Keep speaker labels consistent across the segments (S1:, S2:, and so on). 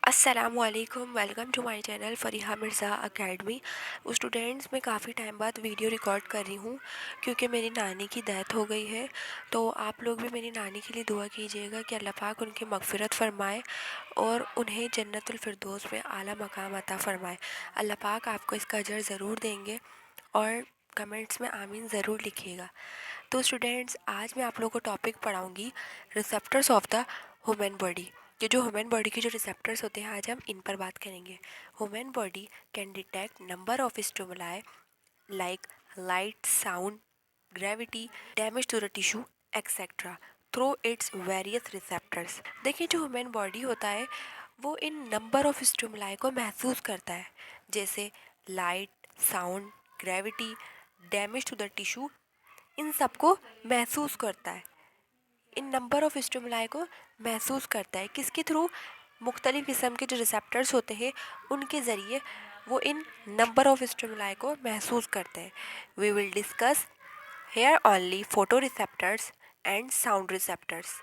S1: अस्सलामुअलैकुम, welcome to my channel Fariha Mirza academy. Students, मैं काफ़ी टाइम बाद वीडियो रिकॉर्ड कर रही हूँ क्योंकि मेरी नानी की डेथ हो गई है। तो आप लोग भी मेरी नानी के लिए दुआ कीजिएगा कि अल्लाह पाक उनकी मग़फ़िरत फ़रमाए और उन्हें जन्नतुल फ़िरदौस में आला मकाम अता फ़रमाए। अल्लाह पाक आपको इसका अजर ज़रूर देंगे और कमेंट्स में आमीन ज़रूर लिखिएगा। तो स्टूडेंट्स, आज मैं आप लोगों को टॉपिक पढ़ाऊँगी receptors of the human body. ये जो ह्यूमन बॉडी के जो रिसेप्टर्स होते हैं, आज हम इन पर बात करेंगे। Human body can detect number of stimuli like light, sound, gravity, damage to the tissue etcetera through its various receptors. देखिए, जो ह्यूमन बॉडी होता है वो इन नंबर ऑफ स्टिमुलाई को महसूस करता है, जैसे light, sound, gravity, damage to the tissue, इन सबको महसूस करता है। इन नंबर ऑफ स्टिमुलाई को महसूस करता है किसके थ्रू? मुख्तलिफ़ किस्म के जो रिसेप्टर्स होते हैं उनके ज़रिए वो इन नंबर ऑफ स्टिमुलाई को महसूस करते हैं। We will discuss here only photo receptors and sound receptors,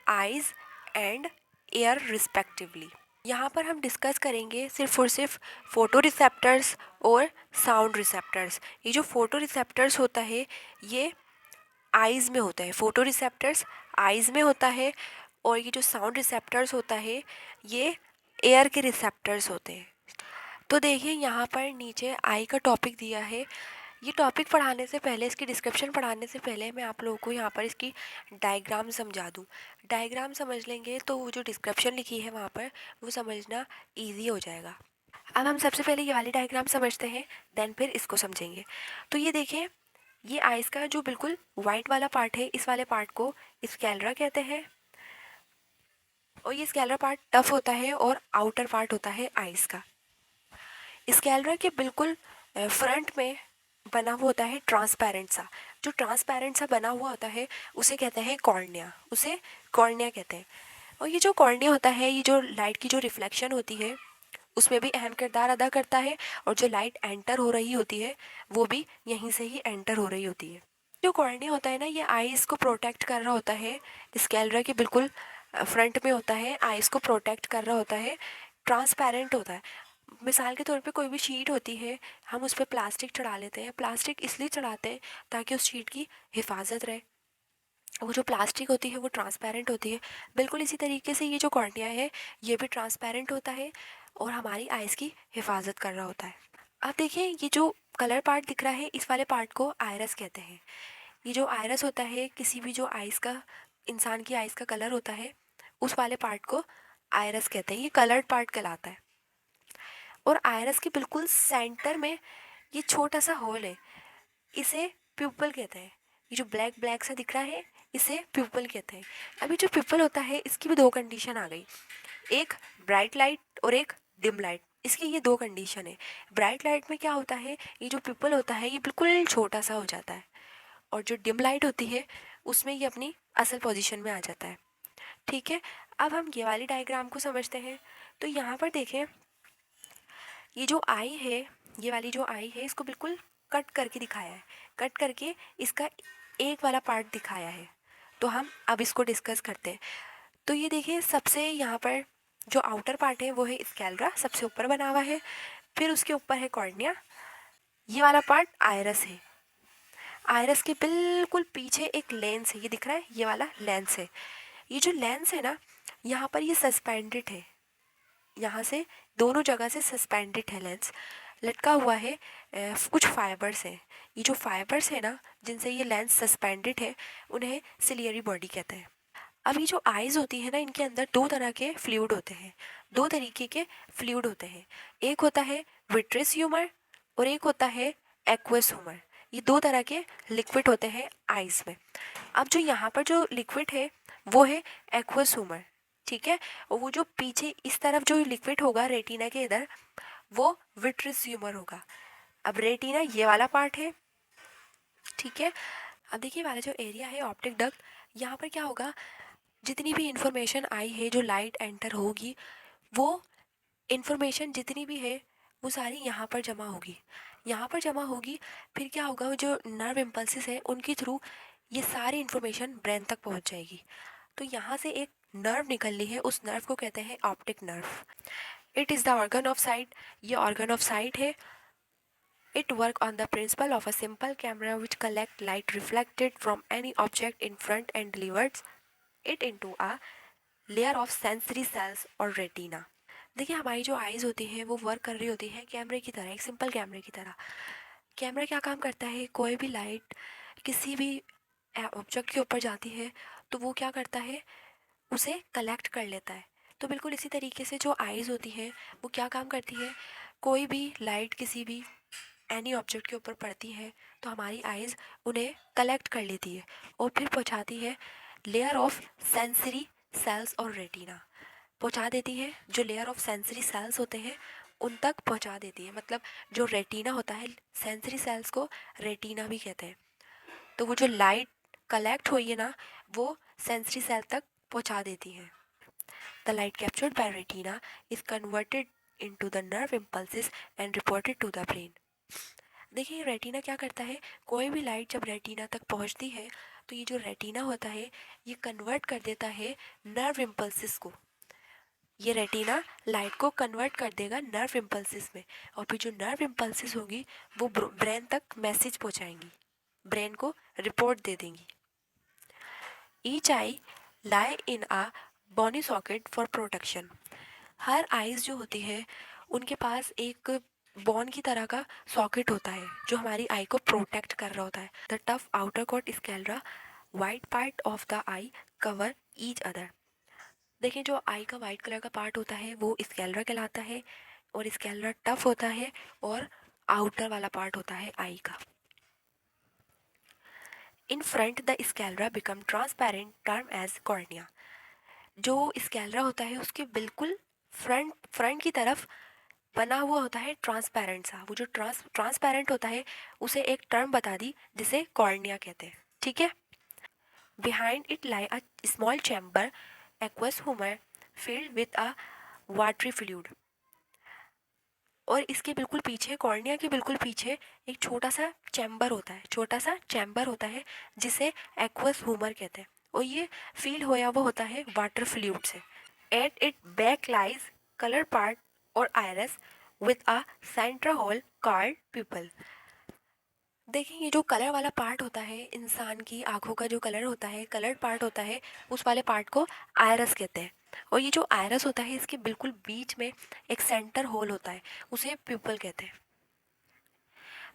S1: eyes and ear respectively. यहाँ पर हम डिस्कस करेंगे सिर्फ और सिर्फ फ़ोटो रिसेप्टर्स और साउंड रिसेप्टर्स। ये जो फ़ोटो रिसेप्टर्स होता है ये आइज़ में होता है, फ़ोटो रिसेप्टर्स आइज़ में होता है, और ये जो साउंड रिसेप्टर्स होता है ये एयर के रिसेप्टर्स होते हैं। तो देखिए, यहाँ पर नीचे आई का टॉपिक दिया है। ये टॉपिक पढ़ाने से पहले, इसकी डिस्क्रिप्शन पढ़ाने से पहले मैं आप लोगों को यहाँ पर इसकी डायग्राम समझा दूँ। डायग्राम समझ लेंगे तो वो जो डिस्क्रिप्शन लिखी है वहाँ पर वो समझना ईजी हो जाएगा। अब हम सबसे पहले ये वाली डायग्राम समझते हैं, देन फिर इसको समझेंगे। तो ये देखिए, ये आइस का जो बिल्कुल वाइट वाला पार्ट है, इस वाले पार्ट को स्कैलरा कहते हैं, और ये स्कैलरा पार्ट टफ होता है और आउटर पार्ट होता है आइस का। स्कैलरा के बिल्कुल फ्रंट में बना हुआ होता है ट्रांसपेरेंट सा। जो ट्रांसपेरेंट सा बना हुआ होता है उसे कहते हैं कॉर्निया, उसे कॉर्निया कहते हैं। और ये जो कॉर्निया होता है, ये जो लाइट की जो रिफ्लेक्शन होती है उसमें भी अहम किरदार अदा करता है, और जो लाइट एंटर हो रही होती है वो भी यहीं से ही एंटर हो रही होती है। जो कॉर्निया होता है ना, ये आईज को प्रोटेक्ट कर रहा होता है, स्कैलरा के बिल्कुल फ्रंट में होता है, आईज को प्रोटेक्ट कर रहा होता है, ट्रांसपेरेंट होता है। मिसाल के तौर पे कोई भी शीट होती है, हम उस पर प्लास्टिक चढ़ा लेते हैं। प्लास्टिक इसलिए चढ़ाते हैं ताकि उस शीट की हिफाजत रहे। वो जो प्लास्टिक होती है वो ट्रांसपेरेंट होती है। बिल्कुल इसी तरीके से ये जो कॉर्निया है ये भी ट्रांसपेरेंट होता है और हमारी आइज़ की हिफाजत कर रहा होता है। अब देखिए, ये जो कलर पार्ट दिख रहा है इस वाले पार्ट को आयरस कहते हैं। ये जो आयरस होता है, किसी भी जो आइज़ का, इंसान की आइज़ का कलर होता है, उस वाले पार्ट को आयरस कहते हैं। ये कलर्ड पार्ट कहलाता है। और आयरस के बिल्कुल सेंटर में ये छोटा सा होल है, इसे प्यूपल कहते हैं। ये जो ब्लैक ब्लैक सा दिख रहा है इसे प्यूपल कहते हैं। अभी जो प्यूपल होता है इसकी भी दो कंडीशन आ गई, एक ब्राइट लाइट और एक डिम लाइट। इसकी ये दो कंडीशन है। ब्राइट लाइट में क्या होता है, ये जो प्यूपल होता है ये बिल्कुल छोटा सा हो जाता है, और जो डिम लाइट होती है उसमें ये अपनी असल पोजीशन में आ जाता है। ठीक है, अब हम ये वाली डायग्राम को समझते हैं। तो यहाँ पर देखें, ये जो आई है, ये वाली जो आई है इसको बिल्कुल कट करके दिखाया है, कट करके इसका एक वाला पार्ट दिखाया है। तो हम अब इसको डिस्कस करते हैं। तो ये देखिए, सबसे यहाँ पर जो आउटर पार्ट है वो है स्कैलरा, सबसे ऊपर बना हुआ है, फिर उसके ऊपर है कॉर्निया, ये वाला पार्ट आयरस है। आयरस के बिल्कुल पीछे एक लेंस है, ये दिख रहा है, ये वाला लेंस है। ये जो लेंस है ना, यहाँ पर ये सस्पेंडेड है, यहाँ से दोनों जगह से सस्पेंडेड है लेंस, लटका हुआ है। कुछ फाइबर्स हैं, ये जो फाइबर्स है ना जिनसे ये लेंस सस्पेंडेड है उन्हें सिलियरी बॉडी कहते हैं। अब ये जो आइज़ होती है ना, इनके अंदर दो तरह के फ्लूइड होते हैं, दो तरीके के फ्लूइड होते हैं। एक होता है विट्रियस ह्यूमर और एक होता है एक्वस ह्यूमर। ये दो तरह के लिक्विड होते हैं आइज़ में। अब जो यहाँ पर जो लिक्विड है वो है एक्वस ह्यूमर, ठीक है। और वो जो पीछे इस तरफ जो लिक्विड होगा रेटिना के इधर, वो विट्रियस ह्यूमर होगा। अब रेटिना ये वाला पार्ट है, ठीक है। अब देखिए, वाला जो एरिया है ऑप्टिक डक्ट, यहाँ पर क्या होगा, जितनी भी इंफॉर्मेशन आई है, जो लाइट एंटर होगी, वो इंफॉर्मेशन जितनी भी है वो सारी यहाँ पर जमा होगी, यहाँ पर जमा होगी। फिर क्या होगा, वो जो नर्व इम्पल्सिस है उनके थ्रू ये सारी इंफॉर्मेशन ब्रेन तक पहुँच जाएगी। तो यहाँ से एक नर्व निकलनी है, उस नर्व को कहते हैं optic nerve. It is the organ of site, ये ऑर्गन ऑफ साइट है। It works on the principle of a simple camera which collects light reflected from any object in front and delivers it into a layer of sensory cells or retina. देखिए हमारी जो eyes होती हैं वो work कर रही होती है कैमरे की तरह, एक सिंपल कैमरे की तरह। कैमरा क्या काम करता है, कोई भी लाइट किसी भी ऑब्जेक्ट के ऊपर जाती है तो वो क्या करता है, उसे कलेक्ट कर लेता है। तो बिल्कुल इसी तरीके से जो आईज होती हैं वो क्या काम करती है, कोई भी लाइट किसी भी एनी ऑब्जेक्ट के ऊपर पड़ती है तो हमारी आइज़ उन्हें कलेक्ट कर लेती है और फिर पहुंचाती है लेयर ऑफ सेंसरी सेल्स और रेटिना, पहुंचा देती है। जो लेयर ऑफ सेंसरी सेल्स होते हैं उन तक पहुंचा देती है, मतलब जो रेटिना होता है, सेंसरी सेल्स को रेटिना भी कहते हैं। तो वो जो लाइट कलेक्ट हुई है ना वो सेंसरी सेल तक पहुंचा देती है। The light captured by retina is converted into the nerve impulses and reported to the brain. देखिए रेटिना क्या करता है, कोई भी लाइट जब रेटिना तक पहुंचती है तो ये जो रेटिना होता है ये कन्वर्ट कर देता है नर्व इम्पल्सिस को। ये रेटिना लाइट को कन्वर्ट कर देगा नर्व इम्पल्सिस में, और फिर जो नर्व इम्पल्सिस होगी वो ब्रेन तक मैसेज पहुंचाएंगी, ब्रेन को रिपोर्ट दे देंगी। Each eye lie in a bony socket for protection. हर आइज जो होती है उनके पास एक बॉन की तरह का सॉकेट होता है जो हमारी आई को प्रोटेक्ट कर रहा होता है। The tough outer coat sclera white part of the eye cover each other. देखिए जो आई का वाइट कलर का पार्ट होता है वो स्कैलरा कहलाता है, और स्कैलरा टफ होता है और आउटर वाला पार्ट होता है आई का। In front the sclera become transparent term as cornea. जो स्कैलरा होता है उसके बिल्कुल फ्रंट की तरफ बना हुआ होता है ट्रांसपेरेंट सा, वो जो ट्रांसपेरेंट होता है उसे एक टर्म बता दी जिसे कॉर्निया कहते हैं, ठीक है। Behind it lie a small chamber aqueous humour filled with a watery fluid. और इसके बिल्कुल पीछे, कॉर्निया के बिल्कुल पीछे एक छोटा सा चैम्बर होता है, छोटा सा चैम्बर होता है जिसे एक्वस ह्यूमर कहते हैं, और ये फील होया वो होता है वाटर फ्लूइड से। At it back lies colour part और iris with a central hole called pupil. देखिए ये जो कलर वाला पार्ट होता है, इंसान की आंखों का जो कलर होता है, कलर्ड पार्ट होता है, उस वाले पार्ट को आयरस कहते हैं। और ये जो आयरस होता है इसके बिल्कुल बीच में एक सेंटर होल होता है, उसे प्यूपल कहते हैं।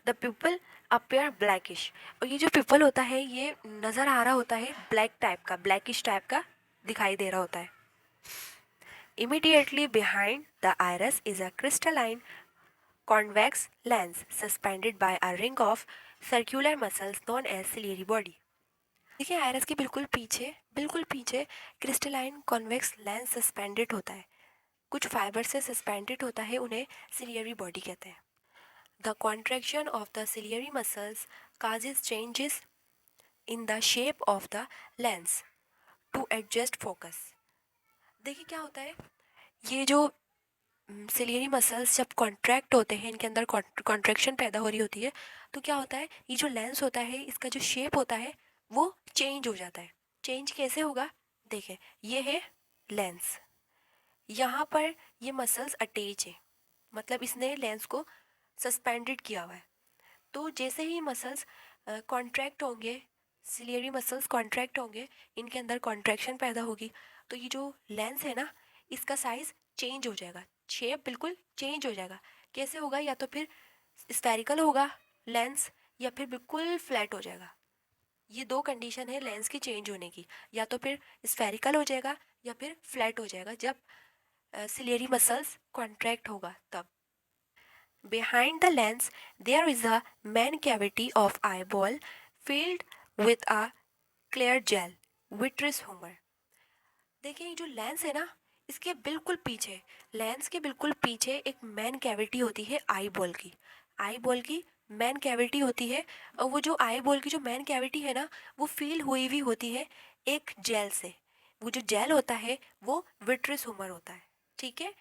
S1: The pupal appear blackish. और ये जो प्यूपल होता है ये नज़र आ रहा होता है ब्लैक टाइप का, ब्लैकिश टाइप का दिखाई दे रहा होता है। Immediately behind the iris is a crystalline convex lens suspended by a ring of circular muscles known as ciliary body। देखिए आयरस के बिल्कुल पीछे क्रिस्टलाइन कॉन्वेक्स लेंस सस्पेंडेड होता है, कुछ फाइबर से सस्पेंडेड होता है, उन्हें सिलियरी बॉडी कहते हैं। The contraction of the ciliary muscles causes changes in the shape of the lens to adjust focus। देखिए क्या होता है, ये जो सिलियरी मसल्स जब कॉन्ट्रैक्ट होते हैं, इनके अंदर कॉन्ट्रैक्शन पैदा हो रही होती है, तो क्या होता है, ये जो लेंस होता है इसका जो शेप होता है वो चेंज हो जाता है। चेंज कैसे होगा, देखें ये है लेंस, यहाँ पर ये मसल्स अटैच है, मतलब इसने लेंस को सस्पेंडेड किया हुआ है। तो जैसे ही मसल्स कॉन्ट्रैक्ट होंगे, सिलियरी मसल्स कॉन्ट्रैक्ट होंगे, इनके अंदर कॉन्ट्रैक्शन पैदा होगी, तो ये जो लेंस है ना इसका साइज चेंज हो जाएगा, शेप बिल्कुल चेंज हो जाएगा। कैसे होगा, या तो फिर स्फेरिकल होगा लेंस या फिर बिल्कुल फ्लैट हो जाएगा। ये दो कंडीशन है लेंस की चेंज होने की, या तो फिर स्फेरिकल हो जाएगा या फिर फ्लैट हो जाएगा जब सिलियरी मसल्स कॉन्ट्रैक्ट होगा तब। Behind the lens, there is a main cavity of eyeball filled with a clear gel, vitreous humor। देखिए ये जो लेंस है ना इसके बिल्कुल पीछे, लेंस के बिल्कुल पीछे एक मेन कैविटी होती है आईबॉल की। आईबॉल की मेन कैविटी होती है, और वो जो आईबॉल की जो मेन कैविटी है ना वो फील हुई हुई होती है एक जेल से। वो जो जेल होता है वो विट्रियस ह्यूमर होता है, ठीक है।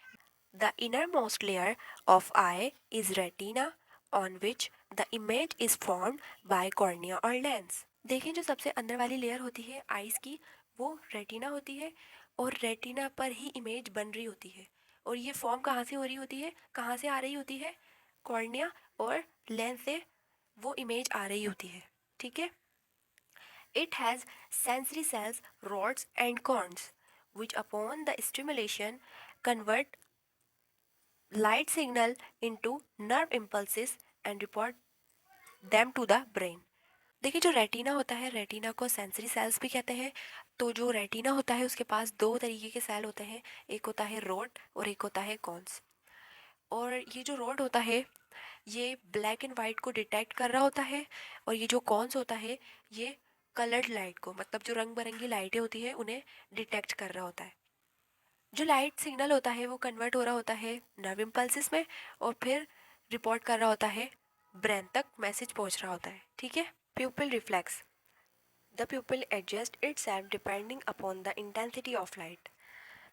S1: The innermost layer of eye is retina on which the image is formed by cornea or lens। देखें जो सबसे अंदर वाली लेयर होती है आइज की वो रेटिना होती है, और रेटिना पर ही इमेज बन रही होती है, और ये फॉर्म कहाँ से हो रही होती है, कहाँ से आ रही होती है, कॉर्निया और लेंस से वो इमेज आ रही होती है, ठीक है। It has sensory cells, rods and cones, which upon the stimulation convert light signal into nerve impulses and report them to the brain. देखिए जो रेटिना होता है, रेटिना को सेंसरी सेल्स भी कहते हैं। तो जो रेटिना होता है उसके पास दो तरीके के सेल होते हैं, एक होता है रोड और एक होता है कॉन्स। और ये जो रोड होता है ये ब्लैक एंड वाइट को डिटेक्ट कर रहा होता है, और ये जो कॉन्स होता है ये कलर्ड लाइट को, मतलब जो रंग बिरंगी लाइटें होती है उन्हें डिटेक्ट कर रहा होता है। जो लाइट सिग्नल होता है वो कन्वर्ट हो रहा होता है नर्व इम्पल्सिस में, और फिर रिपोर्ट कर रहा होता है ब्रेन तक, मैसेज पहुंच रहा होता है, ठीक है। प्यूपिल reflex, the प्यूपिल adjust itself depending upon the intensity of light.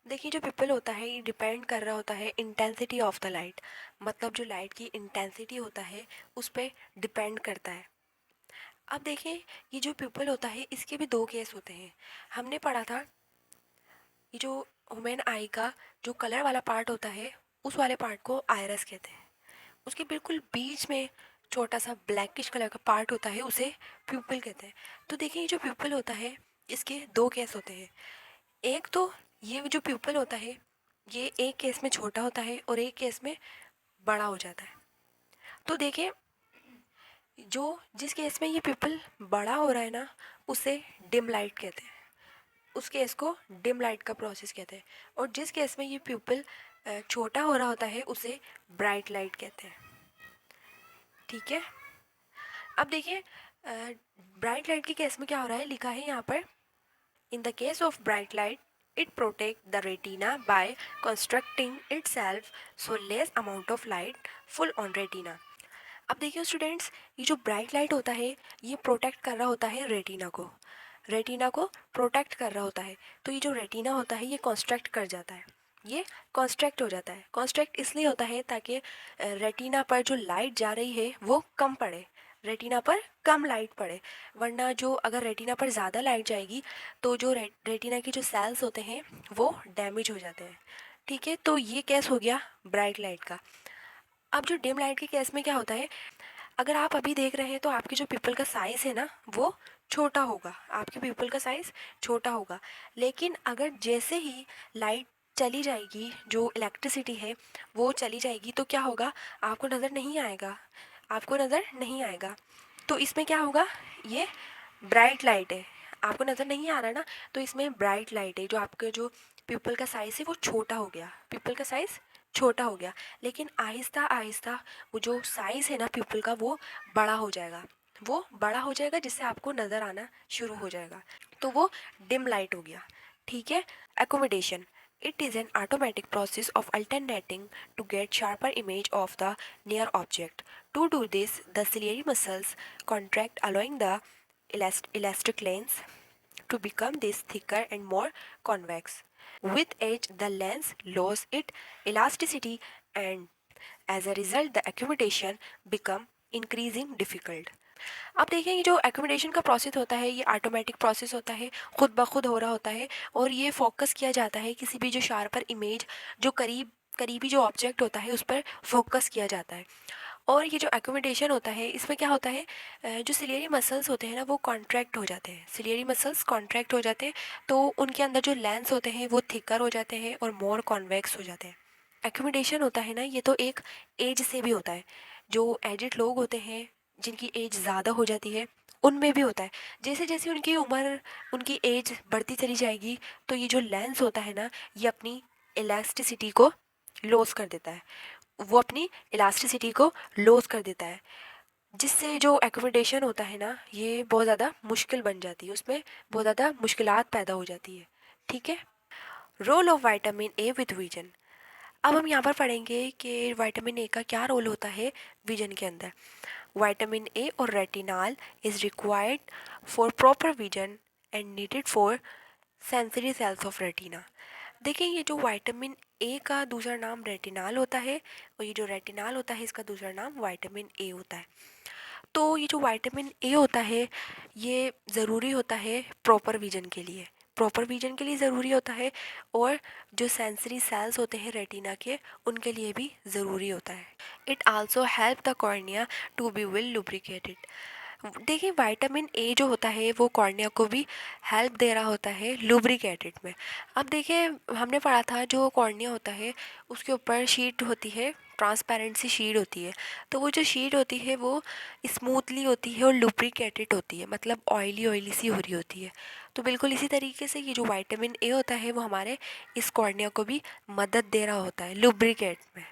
S1: देखिए जो पिपल होता है ये डिपेंड कर रहा होता है इंटेंसिटी ऑफ द लाइट, मतलब जो लाइट की इंटेंसिटी होता है उस पर डिपेंड करता है। अब देखें ये जो पिपल होता है इसके भी दो केस होते हैं। हमने पढ़ा था ये जो ह्यूमन आई का जो कलर वाला पार्ट होता है उस वाले पार्ट को आयरस कहते हैं, उसके बिल्कुल बीच में छोटा सा ब्लैकिश कलर का पार्ट होता है उसे प्यूपिल कहते हैं। तो देखिए ये जो प्यूपिल होता है इसके दो केस होते हैं। एक तो ये जो प्यूपिल होता है ये एक केस में छोटा होता है और एक केस में बड़ा हो जाता है। तो देखिए जो जिस केस में ये प्यूपिल बड़ा हो रहा है ना उसे डिम लाइट कहते हैं, उस केस को डिम लाइट का प्रोसेस कहते हैं। और जिस केस में ये प्यूपिल छोटा हो रहा होता है उसे ब्राइट लाइट कहते हैं, ठीक है। अब देखिए ब्राइट लाइट के केस में क्या हो रहा है, लिखा है यहाँ पर, in the case of bright light, it protects the retina by constructing itself so less amount of light full on retina. अब देखिए स्टूडेंट्स ये जो ब्राइट लाइट होता है ये प्रोटेक्ट कर रहा होता है रेटिना को, रेटिना को प्रोटेक्ट कर रहा होता है। तो ये जो रेटिना होता है ये कॉन्स्ट्रक्ट कर जाता है, ये कॉन्स्ट्रक्ट हो जाता है। कॉन्स्ट्रक्ट इसलिए होता है ताकि रेटिना पर जो लाइट जा रही है वो कम पड़े, रेटिना पर कम लाइट पड़े। वरना जो अगर रेटिना पर ज़्यादा लाइट जाएगी तो जो रेटिना के जो सेल्स होते हैं वो डैमेज हो जाते हैं, ठीक है। तो ये केस हो गया ब्राइट लाइट का। अब जो डिम लाइट के केस में क्या होता है, अगर आप अभी देख रहे हैं तो आपकी जो पिपल का साइज़ है ना वो छोटा होगा, आपके पिपल का साइज़ छोटा होगा। लेकिन अगर जैसे ही लाइट चली जाएगी, जो इलेक्ट्रिसिटी है वो चली जाएगी, तो क्या होगा, आपको नज़र नहीं आएगा, आपको नज़र नहीं आएगा। तो इसमें क्या होगा, ये ब्राइट लाइट है, आपको नज़र नहीं आ रहा ना, तो इसमें ब्राइट लाइट है, जो आपके जो पिपल का साइज़ है वो छोटा हो गया, पिपल का साइज़ छोटा हो गया। लेकिन आहिस्ता आहिस्ता वो जो साइज़ है ना पिपल का वो बड़ा हो जाएगा, वो बड़ा हो जाएगा जिससे आपको नज़र आना शुरू हो जाएगा। तो वो डिम लाइट हो गया, ठीक है। Accommodation, it is an automatic process of alternating to get sharper image of the near object. To do this, the ciliary muscles contract, allowing the elastic lens to become this thicker and more convex. With age, the lens loses its elasticity, and as a result, the accommodation become increasing difficult. अब देखिए ये जो accommodation का process होता है ये automatic process होता है, खुद ब खुद हो रहा होता है, और ये फोकस किया जाता है किसी भी जो शार्पर इमेज, जो करीबी जो ऑब्जेक्ट होता है उस पर फोकस किया जाता है। और ये जो एकोमोडेशन होता है इसमें क्या होता है, जो सिलियरी मसल्स होते हैं ना वो कॉन्ट्रैक्ट हो जाते हैं, सिलियरी मसल्स कॉन्ट्रैक्ट हो जाते हैं, तो उनके अंदर जो लेंस होते हैं वो थिकर हो जाते हैं और मोर कॉन्वेक्स हो जाते हैं। एकोमोडेशन होता है ना ये तो एक एज से भी होता है, जो एजिड लोग होते हैं जिनकी एज ज़्यादा हो जाती है उनमें भी होता है। जैसे जैसे उनकी उम्र, उनकी एज बढ़ती चली जाएगी तो ये जो लेंस होता है ना ये अपनी इलास्टिसिटी को लॉस कर देता है, वो अपनी इलास्टिसिटी को लॉस कर देता है, जिससे जो एकोमोडेशन होता है ना ये बहुत ज़्यादा मुश्किल बन जाती है, उसमें बहुत ज़्यादा मुश्किलात पैदा हो जाती है, ठीक है। Role of vitamin A with vision, अब हम यहाँ पर पढ़ेंगे कि विटामिन ए का क्या रोल होता है विजन के अंदर। विटामिन ए और retinol is required for proper vision and needed for sensory sales of retina. देखिए ये जो विटामिन ए का दूसरा नाम रेटिनॉल होता है और ये जो रेटिनॉल होता है इसका दूसरा नाम विटामिन ए होता है। तो ये जो विटामिन ए होता है ये ज़रूरी होता है प्रॉपर विजन के लिए, प्रॉपर विजन के लिए ज़रूरी होता है और जो सेंसरी सेल्स होते हैं रेटिना के उनके लिए भी ज़रूरी होता है। It also help the cornea to be well lubricated. देखिए विटामिन ए जो होता है वो कॉर्निया को भी हेल्प दे रहा होता है लुब्रिकेटेड में। अब देखिए हमने पढ़ा था जो कॉर्निया होता है उसके ऊपर शीट होती है, ट्रांसपेरेंट सी शीट होती है। तो वो जो शीट होती है वो स्मूथली होती है और लुब्रिकेटेड होती है, मतलब ऑयली ऑयली सी हो रही होती है। तो बिल्कुल इसी तरीके से ये जो विटामिन ए होता है वो हमारे इस कॉर्निया को भी मदद दे रहा होता है लुब्रिकेट में।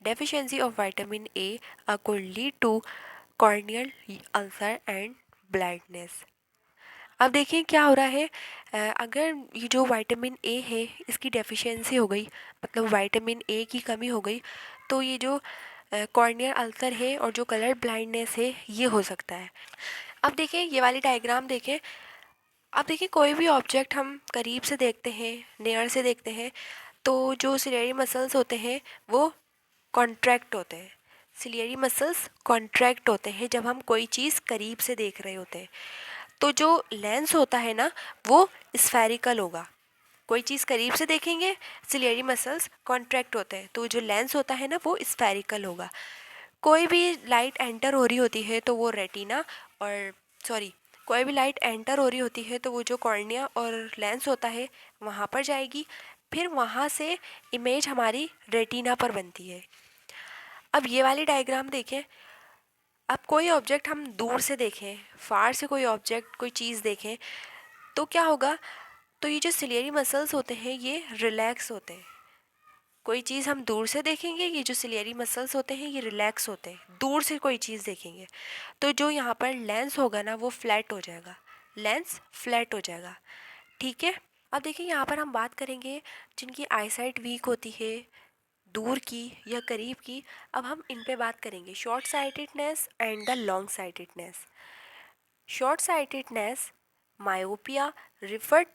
S1: Deficiency of vitamin A could lead to corneal ulcer and blindness। अब देखिए क्या हो रहा है, अगर ये जो विटामिन ए है इसकी डेफिशिएंसी हो गई, मतलब विटामिन ए की कमी हो गई, तो ये जो कॉर्नियल अल्सर है और जो कलर ब्लाइंडनेस है ये हो सकता है। अब देखिए ये वाली डायग्राम देखें। अब देखिए कोई भी ऑब्जेक्ट हम करीब से देखते हैं, नियर से देखते हैं, तो जो सिलेरी मसल्स होते हैं वो कॉन्ट्रैक्ट होते हैं। सिलियरी मसल्स कॉन्ट्रैक्ट होते हैं जब हम कोई चीज़ करीब से देख रहे होते हैं। तो जो लेंस होता है ना वो स्फेरिकल होगा। कोई चीज़ करीब से देखेंगे सिलियरी मसल्स कॉन्ट्रैक्ट होते हैं, तो जो लेंस होता है ना वो स्फेरिकल होगा। कोई भी लाइट एंटर हो रही होती है तो वो रेटिना और सॉरी कोई भी लाइट एंटर हो रही होती है तो वो जो कॉर्निया और लेंस होता है वहाँ पर जाएगी, फिर वहाँ से इमेज हमारी रेटिना पर बनती है। अब ये वाली डायग्राम देखें। अब कोई ऑब्जेक्ट हम दूर से देखें, फार से कोई ऑब्जेक्ट कोई चीज़ देखें तो क्या होगा, तो ये जो सिलियरी मसल्स होते हैं ये रिलैक्स होते हैं। कोई चीज़ हम दूर से देखेंगे, ये जो सिलियरी मसल्स होते हैं ये रिलैक्स होते हैं। दूर से कोई चीज़ देखेंगे तो जो यहाँ पर लेंस होगा ना वो फ्लैट हो जाएगा, लेंस फ्लैट हो जाएगा। ठीक है। अब देखिए यहाँ पर हम बात करेंगे जिनकी आईसाइट वीक होती है, दूर की या करीब की। अब हम इन पे बात करेंगे, short sightedness and the long sightedness. Short sightedness myopia referred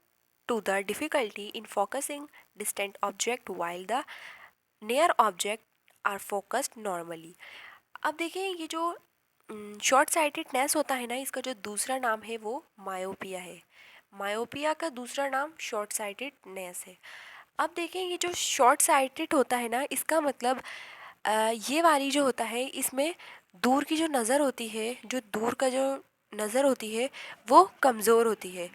S1: to the difficulty in focusing distant object while the near object are focused normally। अब देखिए ये जो शॉर्ट साइटेडनेस होता है ना इसका जो दूसरा नाम है वो मायोपिया है। मायोपिया का दूसरा नाम शॉर्ट साइटेडनेस है। अब देखें ये जो शॉर्ट साइटेड होता है ना इसका मतलब ये वाली जो होता है इसमें दूर की जो नज़र होती है, जो दूर का जो नज़र होती है वो कमज़ोर होती है।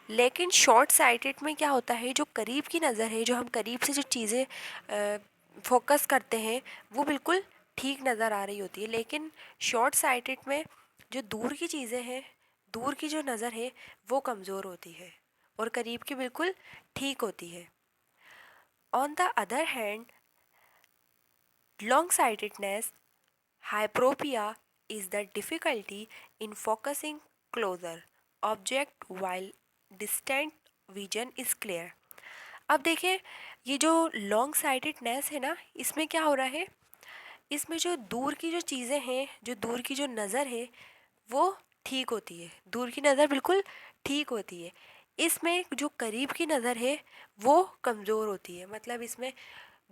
S1: लेकिन शॉर्ट साइटेड में क्या होता है, जो करीब की नज़र है, जो हम करीब से जो चीज़ें फोकस करते हैं वो बिल्कुल ठीक नज़र आ रही होती है। लेकिन शॉर्ट साइटेड में जो दूर की चीज़ें हैं, दूर की जो नज़र है वो कमज़ोर होती है और करीब की बिल्कुल ठीक होती है। On the other hand long sightedness hyperopia is the difficulty in focusing closer object while distant vision is clear। अब देखिए ये जो लॉन्ग साइटेडनेस है ना इसमें क्या हो रहा है, इसमें जो दूर की जो चीज़ें हैं, जो दूर की जो नज़र है वो ठीक होती है, दूर की नज़र बिल्कुल ठीक होती है। इसमें जो करीब की नज़र है वो कमज़ोर होती है, मतलब इसमें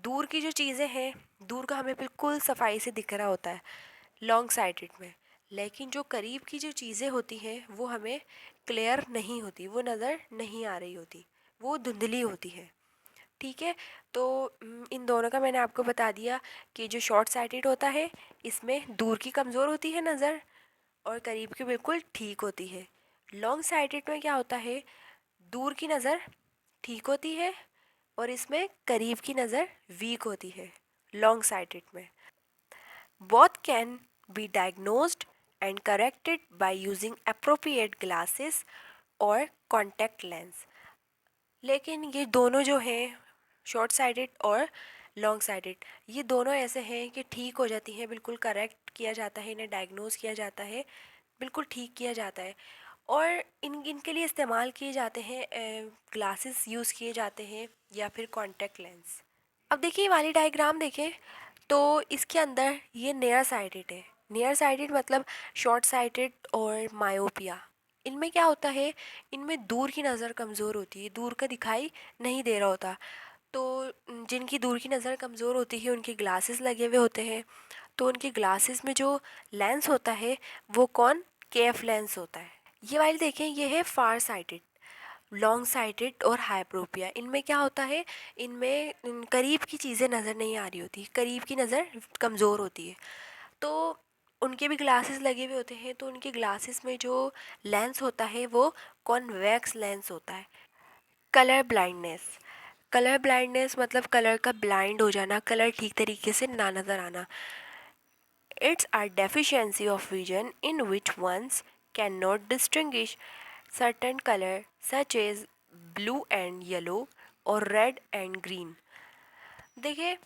S1: दूर की जो चीज़ें हैं, दूर का हमें बिल्कुल सफाई से दिख रहा होता है लॉन्ग साइटेड में। लेकिन जो करीब की जो चीज़ें होती हैं वो हमें क्लियर नहीं होती, वो नज़र नहीं आ रही होती, वो धुंधली होती है। ठीक है। तो इन दोनों का मैंने आपको बता दिया कि जो शॉर्ट साइटेड होता है इसमें दूर की कमज़ोर होती है नज़र और करीब की बिल्कुल ठीक होती है। लॉन्ग साइटेड में क्या होता है, दूर की नज़र ठीक होती है और इसमें करीब की नज़र वीक होती है लॉन्ग साइटेड में। Both can be diagnosed and corrected by using appropriate glasses or contact lens। लेकिन ये दोनों जो हैं शॉर्ट साइटेड और लॉन्ग साइटेड, ये दोनों ऐसे हैं कि ठीक हो जाती हैं, बिल्कुल करेक्ट किया जाता है, इन्हें डायग्नोज किया जाता है, बिल्कुल ठीक किया जाता है और इनके लिए इस्तेमाल किए जाते हैं ग्लासेस यूज़ किए जाते हैं या फिर कॉन्टैक्ट लेंस। अब देखिए ये वाली डायग्राम देखें तो इसके अंदर ये नियर साइटेड है। नियर साइटेड मतलब शॉर्ट साइटेड और मायोपिया, इनमें क्या होता है, इनमें दूर की नज़र कमज़ोर होती है, दूर का दिखाई नहीं दे रहा होता। तो जिनकी दूर की नज़र कमज़ोर होती है उनके ग्लासेस लगे हुए होते हैं, तो उनके ग्लासेस में जो लेंस होता है वो कौन केफ लेंस होता है। ये वाली देखें ये है फार साइटेड। लॉन्ग साइटेड और हाइप्रोपिया। इनमें क्या होता है, इनमें करीब की चीज़ें नज़र नहीं आ रही होती, करीब की नज़र कमज़ोर होती है। तो उनके भी ग्लासेस लगे हुए होते हैं, तो उनके ग्लासेस में जो लेंस होता है वो कॉन्वेक्स लेंस होता है। कलर ब्लाइंडनेस, कलर ब्लाइंडनेस मतलब कलर का ब्लाइंड हो जाना, कलर ठीक तरीके से ना नज़र आना। It's a deficiency of vision in which ones cannot distinguish certain color such as blue and yellow or red and green। देखिए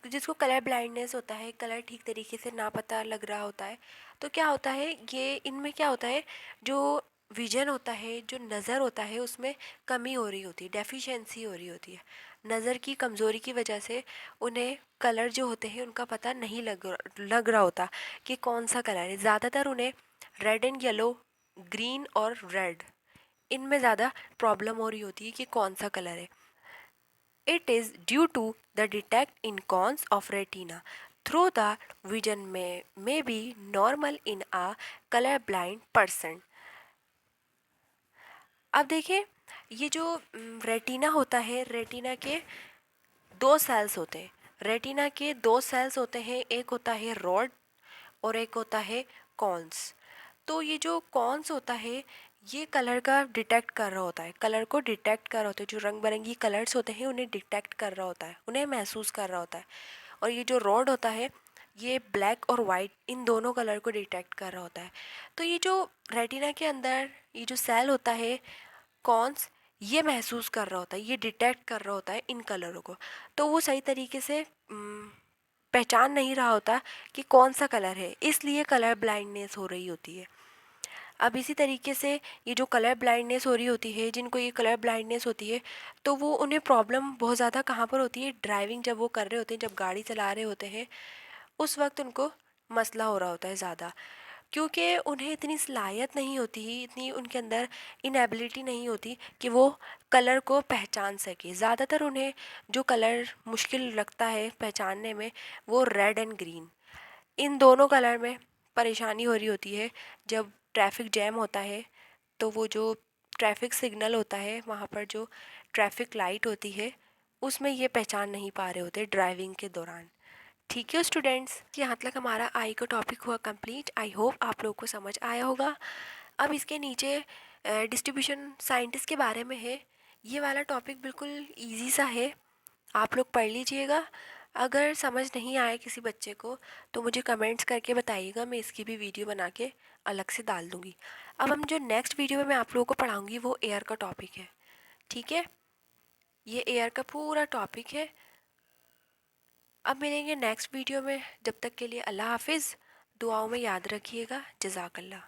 S1: जिसको कलर ब्लाइंडनेस होता है, कलर ठीक तरीके से ना पता लग रहा होता है, तो क्या होता है, ये इनमें क्या होता है, जो विजन होता है, जो नज़र होता है, उसमें कमी हो रही होती है, डेफिशिएंसी हो रही होती है। नज़र की कमज़ोरी की वजह से उन्हें कलर जो होते हैं उनका पता नहीं लग रहा होता कि कौन सा कलर है। ज़्यादातर उन्हें रेड एंड येलो, ग्रीन और रेड, इनमें ज़्यादा प्रॉब्लम हो रही होती है कि कौन सा कलर है। It is due to the defect in cones of retina. Though the vision may be normal in a colorblind person। अब देखिए, ये जो रेटिना होता है, रेटिना के दो सेल्स होते हैं। रेटिना के दो सेल्स होते हैं, एक होता है रॉड और एक होता है कॉन्स। तो ये जो कॉन्स होता है, ये कलर का डिटेक्ट कर रहा होता है, कलर को डिटेक्ट कर रहा होता है। जो रंग बिरंगी कलर्स होते हैं उन्हें डिटेक्ट कर रहा होता है, उन्हें महसूस कर रहा होता है। और ये जो रॉड होता है, ये ब्लैक और वाइट इन दोनों कलर को डिटेक्ट कर रहा होता है। तो ये जो रेटिना के अंदर ये जो सेल होता है कॉन्स, ये महसूस कर रहा होता है, ये डिटेक्ट कर रहा होता है इन कलरों को। तो वो सही तरीके से पहचान नहीं रहा होता कि कौन सा कलर है, इसलिए कलर ब्लाइंडनेस हो रही होती है। अब इसी तरीके से ये जो कलर ब्लाइंडनेस हो रही होती है, जिनको ये कलर ब्लाइंडनेस होती है, तो वो उन्हें प्रॉब्लम बहुत ज़्यादा कहाँ पर होती है, ड्राइविंग जब वो कर रहे होते हैं, जब गाड़ी चला रहे होते हैं, उस वक्त उनको मसला हो रहा होता है ज़्यादा। क्योंकि उन्हें इतनी सलाहियत नहीं होती, इतनी उनके अंदर इनएबिलिटी नहीं होती कि वो कलर को पहचान सके। ज़्यादातर उन्हें जो कलर मुश्किल लगता है पहचानने में, वो रेड एंड ग्रीन, इन दोनों कलर में परेशानी हो रही होती है। जब ट्रैफिक जैम होता है, तो वो जो ट्रैफिक सिग्नल होता है, वहाँ पर जो ट्रैफिक लाइट होती है, उसमें ये पहचान नहीं पा रहे होते ड्राइविंग के दौरान। ठीक है स्टूडेंट्स, यहाँ तक हमारा आई का टॉपिक हुआ कंप्लीट। आई होप आप लोग को समझ आया होगा। अब इसके नीचे डिस्ट्रीब्यूशन साइंटिस्ट के बारे में है। ये वाला टॉपिक बिल्कुल इजी सा है, आप लोग पढ़ लीजिएगा। अगर समझ नहीं आए किसी बच्चे को तो मुझे कमेंट्स करके बताइएगा, मैं इसकी भी वीडियो बना के अलग से डाल दूँगी। अब हम जो नेक्स्ट वीडियो में मैं आप लोगों को पढ़ाऊँगी वो एयर का टॉपिक है। ठीक है, ये एयर का पूरा टॉपिक है। अब मिलेंगे नेक्स्ट वीडियो में, जब तक के लिए अल्लाह हाफिज़। दुआओं में याद रखिएगा। जज़ाकल्लाह।